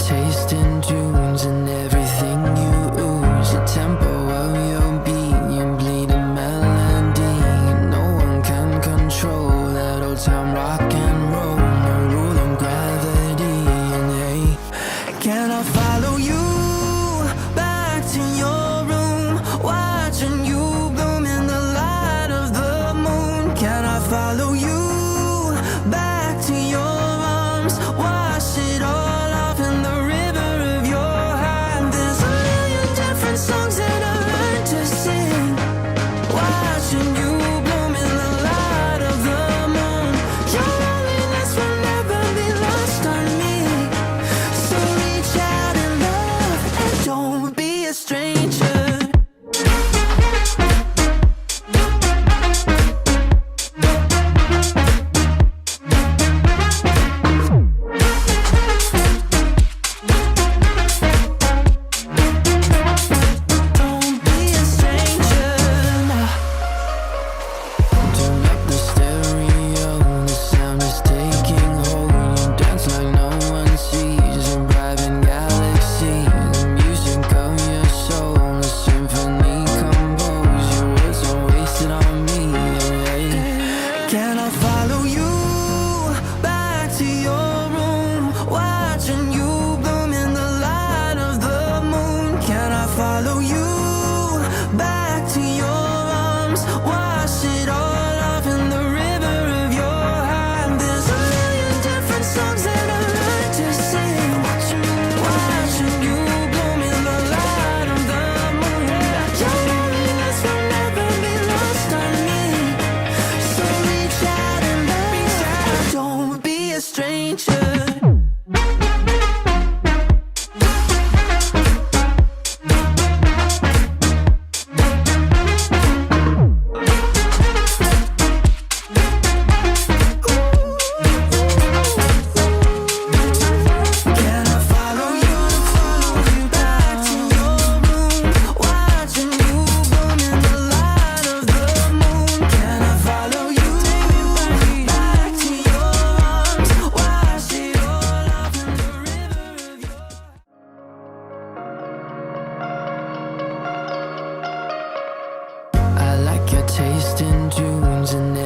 taste in dunes and everything you ooze. The tempo of your beat, you bleed a melody. No one can control that old time rock and roll. No rule of gravity. And hey, can I follow you back to your room, watching you bloom in the light of the moon? Can I follow you back to your arms, wash it all off in the river of your heart? There's a million different songs that I learned to sing, watching you bloom in the light of the moon. Your loneliness will never be lost on me, so reach out and love and don't be a stranger. Don't be a stranger now. Turn up the stereo, the sound is taking hold. You dance like no one sees, a private galaxy. The music of your soul, a symphony composed. Your words are wasted on me. Hey, can I follow you back to your room, watching you bloom in the light of the moon? Can I follow you back to your arms, wash it all off in the river of your heart? There's a million different songs that I learned to sing, watching you bloom in the light of the moon. Your loneliness will never be lost on me, so reach out and love, don't be a stranger. Can I follow you back to your room, watching you bloom in the light of the moon? Can I follow you back to your arms, wash it all off in the river of your... I like your taste in dunes and